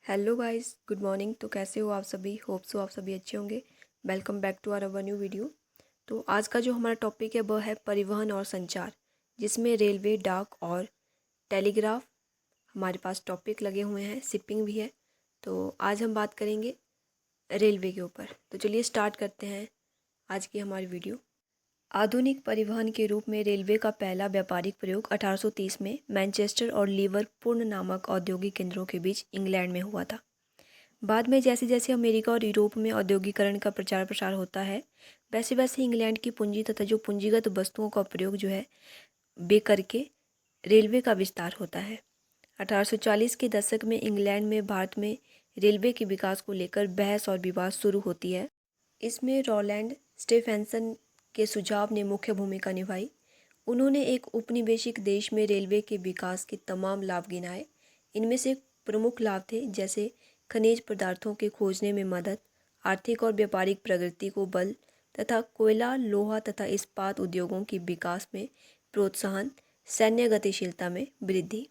Hello guys, good morning. तो कैसे हो आप सभी? होप सो आप सभी अच्छे होंगे। Welcome back to our new video. तो आज का जो हमारा टॉपिक है वह है परिवहन और संचार, जिसमें रेलवे, डाक और टेलीग्राफ हमारे पास टॉपिक लगे हुए हैं, शिपिंग भी है। तो आज हम बात करेंगे रेलवे के ऊपर। तो चलिए स्टार्ट करते हैं आज की हमारी वीडियो। आधुनिक परिवहन के रूप में रेलवे का पहला व्यापारिक प्रयोग 1830 में मैनचेस्टर और लिवरपूल नामक औद्योगिक केंद्रों के बीच इंग्लैंड में हुआ था। बाद में जैसे जैसे अमेरिका और यूरोप में औद्योगिकरण का प्रचार प्रसार होता है, वैसे वैसे इंग्लैंड की पूंजी तथा जो पूंजीगत वस्तुओं का प्रयोग जो है करके रेलवे का विस्तार होता है। 1840 के दशक में इंग्लैंड में भारत में रेलवे के विकास को लेकर बहस और विवाद शुरू होती है। इसमें रोलैंड स्टीफेंसन के सुझाव ने मुख्य भूमिका निभाई। उन्होंने एक उपनिवेशिक देश में रेलवे के विकास के तमाम लाभ गिनाए। इनमें से प्रमुख लाभ थे जैसे खनिज पदार्थों के खोजने में मदद, आर्थिक और व्यापारिक प्रगति को बल तथा कोयला, लोहा तथा इस्पात उद्योगों के विकास में प्रोत्साहन, सैन्य गतिशीलता में वृद्धि।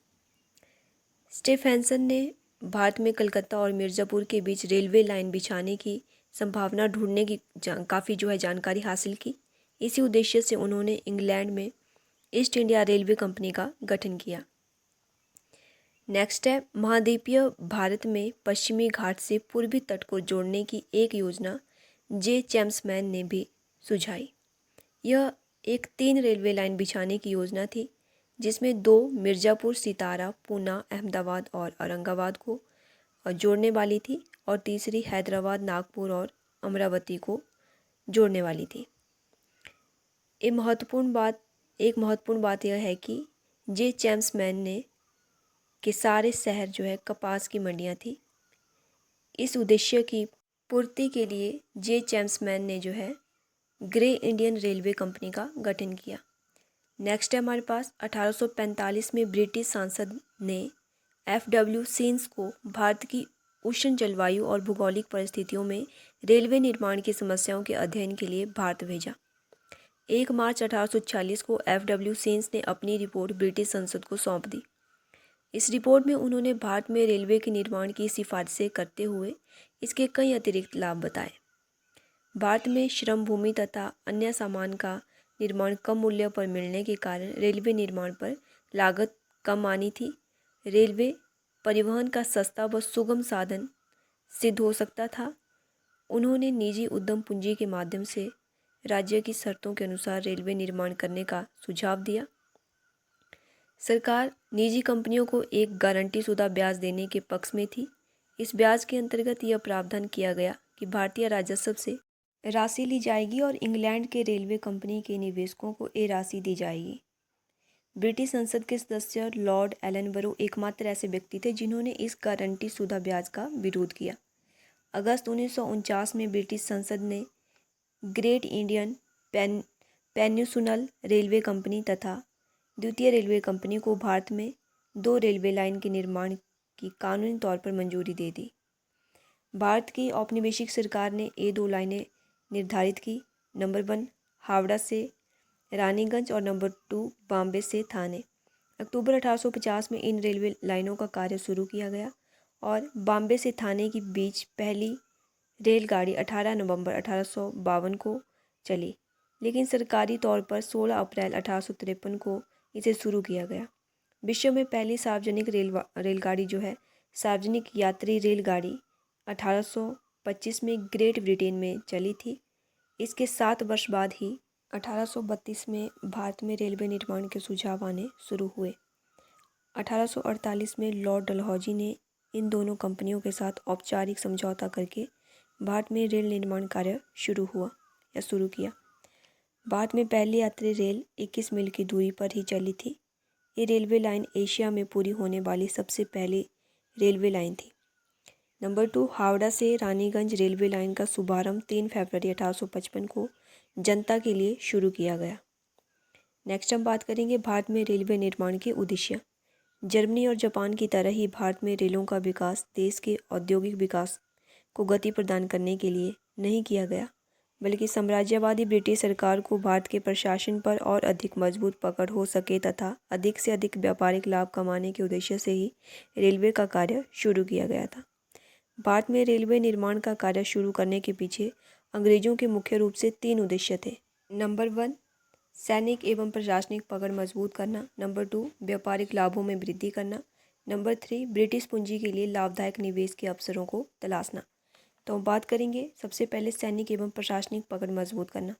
स्टीफेंसन ने भारत में कलकत्ता और मिर्ज़ापुर के बीच रेलवे लाइन बिछाने की संभावना ढूंढने की काफ़ी जानकारी हासिल की। इसी उद्देश्य से उन्होंने इंग्लैंड में ईस्ट इंडिया रेलवे कंपनी का गठन किया। नेक्स्ट है महाद्वीपीय भारत में पश्चिमी घाट से पूर्वी तट को जोड़ने की एक योजना जे चैम्समैन ने भी सुझाई। यह एक 3 रेलवे लाइन बिछाने की योजना थी, जिसमें 2 मिर्ज़ापुर, सितारा, पूना, अहमदाबाद और औरंगाबाद को जोड़ने वाली थी और तीसरी हैदराबाद, नागपुर और अमरावती को जोड़ने वाली थी। एक महत्वपूर्ण बात यह है कि जे चैम्समैन ने के सारे शहर जो है कपास की मंडियाँ थी। इस उद्देश्य की पूर्ति के लिए जे चैम्समैन ने जो है ग्रे इंडियन रेलवे कंपनी का गठन किया। नेक्स्ट है हमारे पास 1845 में ब्रिटिश सांसद ने FW सीन्स को भारत की उष्ण जलवायु और भौगोलिक परिस्थितियों में रेलवे निर्माण की समस्याओं के अध्ययन के लिए भारत भेजा। 1 मार्च 1846 को FW सीन्स ने अपनी रिपोर्ट ब्रिटिश संसद को सौंप दी। इस रिपोर्ट में उन्होंने भारत में रेलवे के निर्माण की सिफारिशें करते हुए इसके कई अतिरिक्त लाभ बताए। भारत में श्रम भूमि तथा अन्य सामान का निर्माण कम मूल्य पर मिलने के कारण रेलवे निर्माण पर लागत कम आनी थी। रेलवे परिवहन का सस्ता व सुगम साधन सिद्ध हो सकता था। उन्होंने निजी उद्यम पूंजी के माध्यम से राज्य की शर्तों के अनुसार रेलवे निर्माण करने का सुझाव दिया। सरकार निजी कंपनियों को एक गारंटीशुदा ब्याज देने के पक्ष में थी। इस ब्याज के अंतर्गत यह प्रावधान किया गया कि भारतीय राजस्व से राशि ली जाएगी और इंग्लैंड के रेलवे कंपनी के निवेशकों को ये राशि दी जाएगी। ब्रिटिश संसद के सदस्य लॉर्ड एलनबरो एकमात्र ऐसे व्यक्ति थे जिन्होंने इस गारंटीशुदा ब्याज का विरोध किया। अगस्त 1949 में ब्रिटिश संसद ने great Indian peninsular railway company तथा द्वितीय रेलवे कंपनी को भारत में 2 रेलवे लाइन के निर्माण की कानूनी तौर पर मंजूरी दे दी। भारत की औपनिवेशिक सरकार ने ये 2 लाइनें निर्धारित की। नंबर 1 हावड़ा से रानीगंज और नंबर 2 बॉम्बे से थाने। अक्टूबर 1850 में इन रेलवे लाइनों का कार्य शुरू किया गया और बॉम्बे से थाने के बीच पहली रेलगाड़ी 18 नवंबर 1852 को चली, लेकिन सरकारी तौर पर 16 अप्रैल 1853 को इसे शुरू किया गया। विश्व में पहली सार्वजनिक रेलगाड़ी जो है सार्वजनिक यात्री रेलगाड़ी 1825 में ग्रेट ब्रिटेन में चली थी। इसके 7 वर्ष बाद ही 1832 में भारत में रेलवे निर्माण के सुझाव आने शुरू हुए। 1848 में लॉर्ड डलहौजी ने इन दोनों कंपनियों के साथ औपचारिक समझौता करके भारत में रेल निर्माण कार्य शुरू किया। भारत में पहली यात्री रेल 21 मील की दूरी पर ही चली थी। ये रेलवे लाइन एशिया में पूरी होने वाली सबसे पहली रेलवे लाइन थी। नंबर 2 हावड़ा से रानीगंज रेलवे लाइन का शुभारंभ 3 फरवरी 1855 को जनता के लिए शुरू किया गया। नेक्स्ट हम बात करेंगे भारत में रेलवे निर्माण के उद्देश्य। जर्मनी और जापान की तरह ही भारत में रेलों का विकास देश के औद्योगिक विकास को गति प्रदान करने के लिए नहीं किया गया, बल्कि साम्राज्यवादी ब्रिटिश सरकार को भारत के प्रशासन पर और अधिक मजबूत पकड़ हो सके तथा अधिक से अधिक व्यापारिक लाभ कमाने के उद्देश्य से ही रेलवे का कार्य शुरू किया गया था। भारत में रेलवे निर्माण का कार्य शुरू करने के पीछे अंग्रेजों के मुख्य रूप से 3 उद्देश्य थे। नंबर 1, सैनिक एवं प्रशासनिक पकड़ मजबूत करना। नंबर 2, व्यापारिक लाभों में वृद्धि करना। नंबर 3, ब्रिटिश पूंजी के लिए लाभदायक निवेश के अवसरों को तलाशना। तो हम बात करेंगे सबसे पहले सैनिक एवं प्रशासनिक पकड़ मजबूत करना।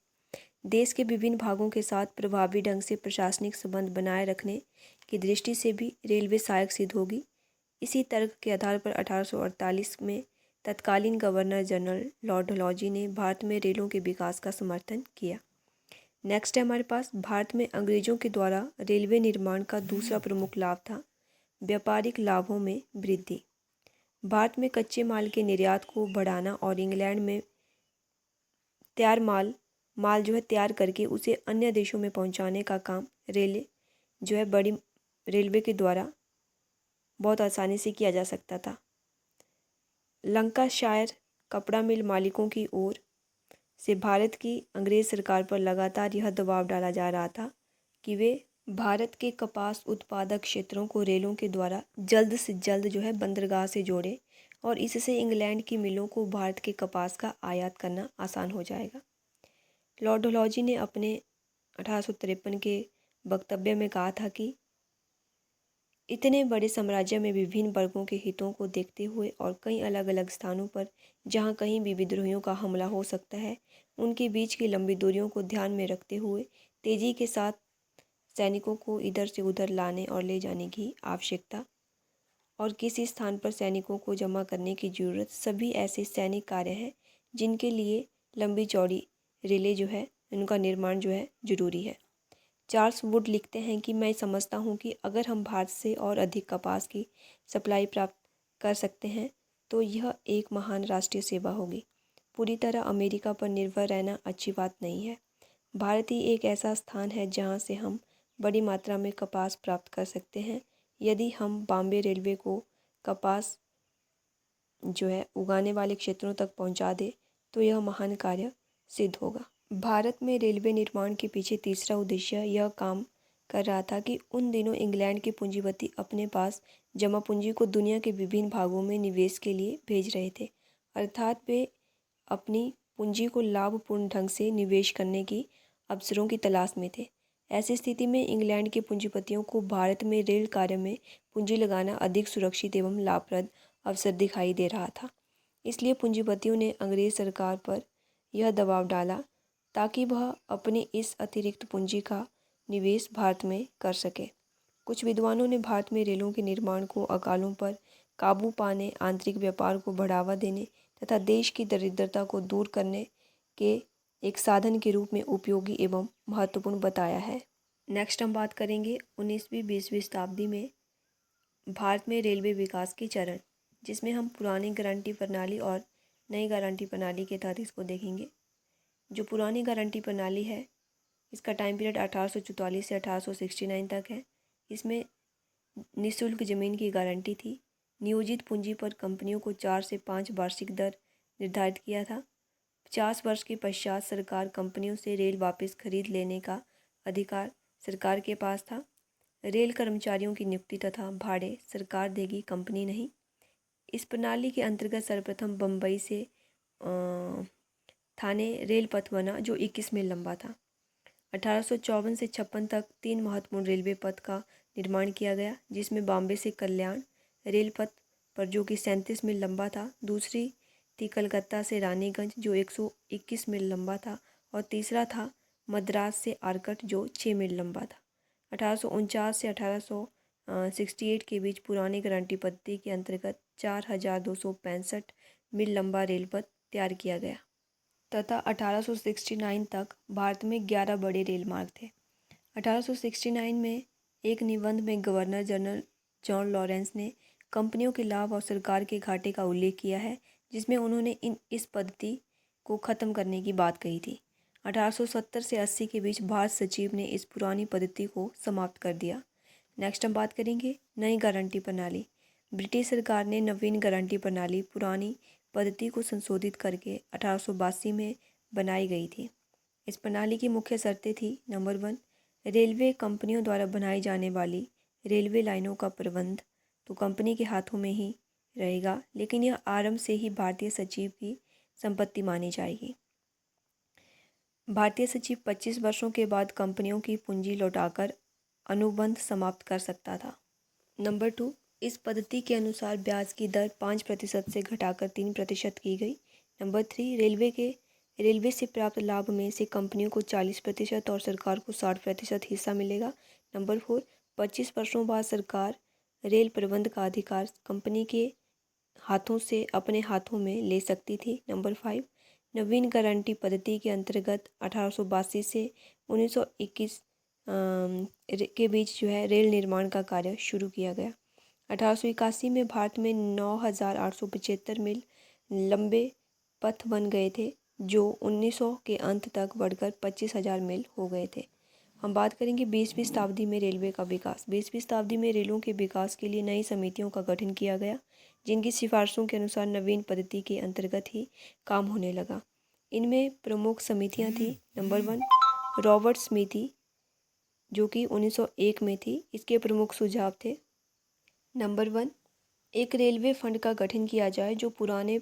देश के विभिन्न भागों के साथ प्रभावी ढंग से प्रशासनिक संबंध बनाए रखने की दृष्टि से भी रेलवे सहायक सिद्ध होगी। इसी तर्क के आधार पर 1848 में तत्कालीन गवर्नर जनरल लॉर्ड डलहौजी ने भारत में रेलों के विकास का समर्थन किया। नेक्स्ट है हमारे पास, भारत में अंग्रेजों के द्वारा रेलवे निर्माण का दूसरा प्रमुख लाभ था व्यापारिक लाभों में वृद्धि। भारत में कच्चे माल के निर्यात को बढ़ाना और इंग्लैंड में तैयार माल जो है तैयार करके उसे अन्य देशों में पहुंचाने का काम बड़ी रेलवे के द्वारा बहुत आसानी से किया जा सकता था। लंकाशायर कपड़ा मिल मालिकों की ओर से भारत की अंग्रेज सरकार पर लगातार यह दबाव डाला जा रहा था कि वे भारत के कपास उत्पादक क्षेत्रों को रेलों के द्वारा जल्द से जल्द जो है बंदरगाह से जोड़े और इससे इंग्लैंड की मिलों को भारत के कपास का आयात करना आसान हो जाएगा। लॉर्ड डलहौजी ने अपने 1853 के वक्तव्य में कहा था कि इतने बड़े साम्राज्य में विभिन्न वर्गों के हितों को देखते हुए और कई अलग अलग स्थानों पर जहां कहीं भी विद्रोहियों का हमला हो सकता है, उनके बीच की लंबी दूरियों को ध्यान में रखते हुए तेजी के साथ सैनिकों को इधर से उधर लाने और ले जाने की आवश्यकता और किसी स्थान पर सैनिकों को जमा करने की ज़रूरत सभी ऐसे सैनिक कार्य हैं जिनके लिए लंबी चौड़ी रेलें जो है उनका निर्माण जो है ज़रूरी है। चार्ल्स वुड लिखते हैं कि मैं समझता हूँ कि अगर हम भारत से और अधिक कपास की सप्लाई प्राप्त कर सकते हैं तो यह एक महान राष्ट्रीय सेवा होगी। पूरी तरह अमेरिका पर निर्भर रहना अच्छी बात नहीं है। भारत ही एक ऐसा स्थान है जहाँ से हम बड़ी मात्रा में कपास प्राप्त कर सकते हैं। यदि हम बॉम्बे रेलवे को कपास जो है उगाने वाले क्षेत्रों तक पहुँचा दे तो यह महान कार्य सिद्ध होगा। भारत में रेलवे निर्माण के पीछे तीसरा उद्देश्य यह काम कर रहा था कि उन दिनों इंग्लैंड के पूंजीपति अपने पास जमा पूंजी को दुनिया के विभिन्न भागों में निवेश के लिए भेज रहे थे, अर्थात वे अपनी पूंजी को लाभपूर्ण ढंग से निवेश करने की अवसरों की तलाश में थे। ऐसी स्थिति में इंग्लैंड के पूंजीपतियों को भारत में रेल कार्य में पूंजी लगाना अधिक सुरक्षित एवं लाभप्रद अवसर दिखाई दे रहा था। इसलिए पूंजीपतियों ने अंग्रेज सरकार पर यह दबाव डाला ताकि वह अपनी इस अतिरिक्त पूंजी का निवेश भारत में कर सके। कुछ विद्वानों ने भारत में रेलों के निर्माण को अकालों पर काबू पाने, आंतरिक व्यापार को बढ़ावा देने तथा देश की दरिद्रता को दूर करने के एक साधन के रूप में उपयोगी एवं महत्वपूर्ण बताया है। नेक्स्ट हम बात करेंगे 19वीं-20वीं शताब्दी में भारत में रेलवे विकास के चरण, जिसमें हम पुरानी गारंटी प्रणाली और नई गारंटी प्रणाली के तहत इसको देखेंगे। जो पुरानी गारंटी प्रणाली है इसका टाइम पीरियड 1844 से 1869 तक है। इसमें निःशुल्क ज़मीन की गारंटी थी। नियोजित पूंजी पर कंपनियों को 4 से 5 वार्षिक दर निर्धारित किया था। 50 वर्ष के पश्चात सरकार कंपनियों से रेल वापस खरीद लेने का अधिकार सरकार के पास था। रेल कर्मचारियों की नियुक्ति तथा भाड़े सरकार देगी, कंपनी नहीं। इस प्रणाली के अंतर्गत सर्वप्रथम बम्बई से थाने रेल पथ बना जो 21 मील लंबा था। 1854 से 56 तक 3 महत्वपूर्ण रेलवे पथ का निर्माण किया गया, जिसमें बॉम्बे से कल्याण रेल पथ पर जो कि 37 मील लंबा था, दूसरी थी कलकत्ता से रानीगंज जो 121 मील लंबा था और तीसरा था मद्रास से आरकट जो 6 मील लंबा था। 1849 से 1868 के बीच पुरानी गारंटी पद्धति के अंतर्गत 4265 मील लंबा रेल पथ तैयार किया गया तथा 1869 तक भारत में 11 बड़े रेल मार्ग थे। 1869 में एक निबंध में गवर्नर जनरल जॉन लॉरेंस ने कंपनियों के लाभ और सरकार के घाटे का उल्लेख किया है, जिसमें उन्होंने इस पद्धति को ख़त्म करने की बात कही थी। 1870 से 80 के बीच भारत सचिव ने इस पुरानी पद्धति को समाप्त कर दिया। नेक्स्ट हम बात करेंगे नई गारंटी प्रणाली। ब्रिटिश सरकार ने नवीन गारंटी प्रणाली पुरानी पद्धति को संशोधित करके 1882 में बनाई गई थी। इस प्रणाली की मुख्य शर्तें थी: नंबर 1, रेलवे कंपनियों द्वारा बनाई जाने वाली रेलवे लाइनों का प्रबंध तो कंपनी के हाथों में ही रहेगा, लेकिन यह आरंभ से ही भारतीय सचिव की संपत्ति मानी जाएगी। भारतीय सचिव 25 वर्षों के बाद कंपनियों की पूंजी लौटाकर अनुबंध समाप्त कर सकता था। नंबर 2, इस पद्धति के अनुसार ब्याज की दर 5% से घटाकर 3% की गई। नंबर 3, रेलवे से प्राप्त लाभ में से कंपनियों को 40% और सरकार को 60% हिस्सा मिलेगा। नंबर 4, 25 वर्षों बाद सरकार रेल प्रबंध का अधिकार कंपनी के हाथों से अपने हाथों में ले सकती थी। नंबर 5, नवीन गारंटी पद्धति के अंतर्गत 1882 से 1921 के बीच जो है रेल निर्माण का कार्य शुरू किया गया। 1881 में भारत में 9,875 मील लंबे पथ बन गए थे, जो 1900 के अंत तक बढ़कर 25,000 मील हो गए थे। हम बात करेंगे 20वीं शताब्दी में रेलवे का विकास। 20वीं शताब्दी में रेलों के विकास के लिए नई समितियों का गठन किया गया, जिनकी सिफारिशों के अनुसार नवीन पद्धति के अंतर्गत ही काम होने लगा। इनमें प्रमुख समितियां थी। नंबर 1, रॉबर्ट समिति, जो कि 1901 में थी। इसके प्रमुख सुझाव थे। नंबर 1, एक रेलवे फंड का गठन किया जाए जो पुराने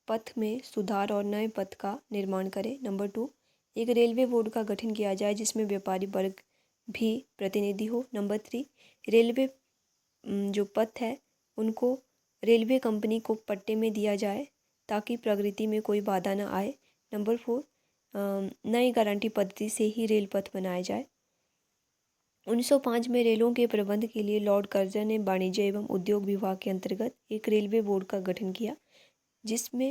पथ में सुधार और नए पथ का निर्माण करे। नंबर 2, एक रेलवे बोर्ड का गठन किया जाए जिसमें व्यापारी वर्ग भी प्रतिनिधि हो। नंबर 3, रेलवे जो पथ है उनको रेलवे कंपनी को पट्टे में दिया जाए ताकि प्रगति में कोई बाधा न आए। नंबर 4, नई गारंटी पद्धति से ही रेल पथ बनाया जाए। 1905 में रेलों के प्रबंध के लिए लॉर्ड कर्जन ने वाणिज्य एवं उद्योग विभाग के अंतर्गत एक रेलवे बोर्ड का गठन किया, जिसमें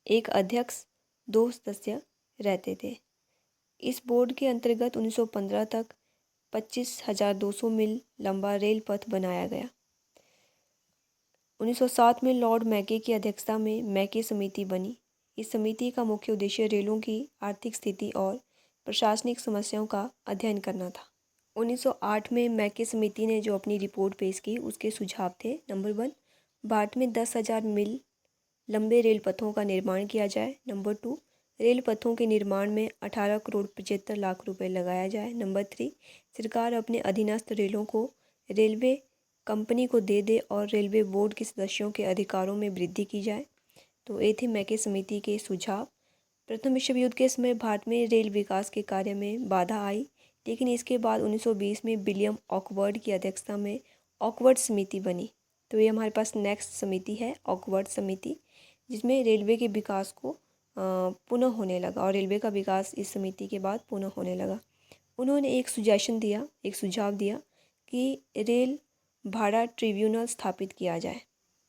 एक अध्यक्ष, 2 सदस्य रहते थे। इस बोर्ड के अंतर्गत 1915 तक 25,200 मील लंबा रेल पथ बनाया गया। 1907 में लॉर्ड मैके की अध्यक्षता में मैके समिति बनी। इस समिति का मुख्य उद्देश्य रेलों की आर्थिक स्थिति और प्रशासनिक समस्याओं का अध्ययन करना था। 1908 में मैके समिति ने जो अपनी रिपोर्ट पेश की उसके सुझाव थे। नंबर 1, भारत में 10,000 मील लंबे रेल पथों का निर्माण किया जाए। नंबर 2, रेल पथों के निर्माण में 18 करोड़ 75 लाख रुपए लगाया जाए। नंबर 3, सरकार अपने अधीनस्थ रेलों को रेलवे कंपनी को दे दे और रेलवे बोर्ड के सदस्यों के अधिकारों में वृद्धि की जाए। तो ये थे मैके समिति के सुझाव। प्रथम विश्व युद्ध के समय भारत में रेल विकास के कार्य में बाधा आई, लेकिन इसके बाद 1920 में विलियम ऑकवर्ड की अध्यक्षता में ऑकवर्ड समिति बनी। तो ये हमारे पास नेक्स्ट समिति है, ऑकवर्ड समिति, जिसमें रेलवे के विकास को पुनः होने लगा और रेलवे का विकास इस समिति के बाद पुनः होने लगा। उन्होंने एक सुझाव दिया कि रेल भाड़ा ट्रिब्यूनल स्थापित किया जाए।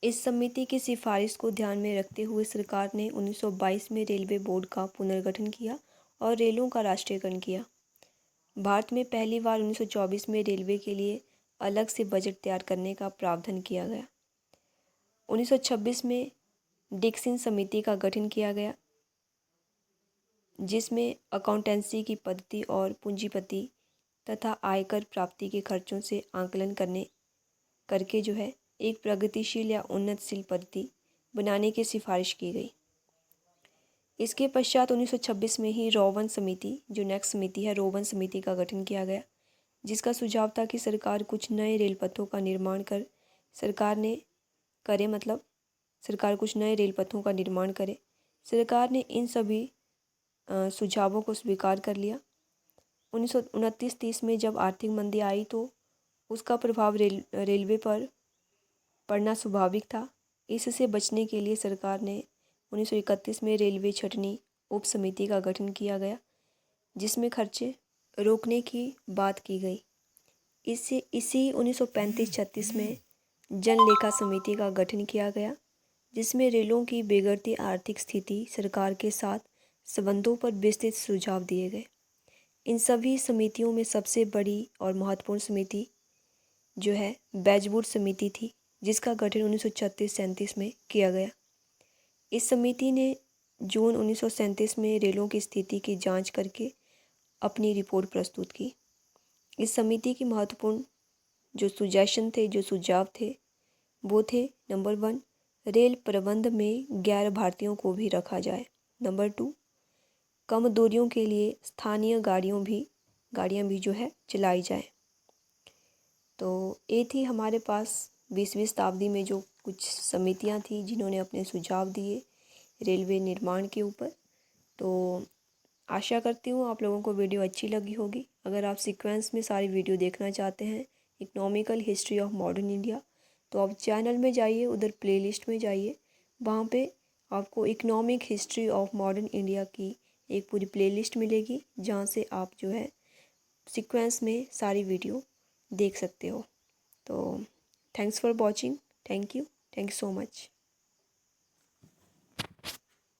इस समिति की सिफारिश को ध्यान में रखते हुए सरकार ने 1922 में रेलवे बोर्ड का पुनर्गठन किया और रेलों का राष्ट्रीयकरण किया। भारत में पहली बार 1924 में रेलवे के लिए अलग से बजट तैयार करने का प्रावधान किया गया। 1926 में डिक्सन समिति का गठन किया गया, जिसमें अकाउंटेंसी की पद्धति और पूंजीपति तथा आयकर प्राप्ति के खर्चों से आकलन करके जो है एक प्रगतिशील या उन्नतशील पद्धति बनाने की सिफारिश की गई। इसके पश्चात 1926 में ही रोवन समिति, जो नेक्स्ट समिति है, रोवन समिति का गठन किया गया, जिसका सुझाव था कि सरकार कुछ नए रेल पथों का निर्माण करे। सरकार ने इन सभी सुझावों को स्वीकार कर लिया। 1929-30 में जब आर्थिक मंदी आई तो उसका प्रभाव रेलवे पर पड़ना स्वाभाविक था। इससे बचने के लिए सरकार ने 1931 में रेलवे छटनी उप समिति का गठन किया गया, जिसमें खर्चे रोकने की बात की गई। इसी 1935-36 में जन लेखा समिति का गठन किया गया, जिसमें रेलों की बिगड़ती आर्थिक स्थिति, सरकार के साथ संबंधों पर विस्तृत सुझाव दिए गए। इन सभी समितियों में सबसे बड़ी और महत्वपूर्ण समिति जो है बैजवुड समिति थी, जिसका गठन 1936-37 में किया गया। इस समिति ने जून 1937 में रेलों की स्थिति की जांच करके अपनी रिपोर्ट प्रस्तुत की। इस समिति की महत्वपूर्ण जो सुझाव थे वो थे। नंबर 1, रेल प्रबंध में गैर भारतीयों को भी रखा जाए। नंबर 2, कम दूरियों के लिए स्थानीय गाड़ियाँ भी जो है चलाई जाए। तो ये थी हमारे पास 20वीं शताब्दी में जो कुछ समितियां थी जिन्होंने अपने सुझाव दिए रेलवे निर्माण के ऊपर। तो आशा करती हूँ आप लोगों को वीडियो अच्छी लगी होगी। अगर आप सीक्वेंस में सारी वीडियो देखना चाहते हैं economical history of modern India, तो आप चैनल में जाइए, उधर प्लेलिस्ट में जाइए, वहाँ पे आपको economic history of modern India की एक पूरी प्लेलिस्ट मिलेगी, जहाँ से आप जो है सीक्वेंस में सारी वीडियो देख सकते हो। तो thanks for watching. Thank you so much.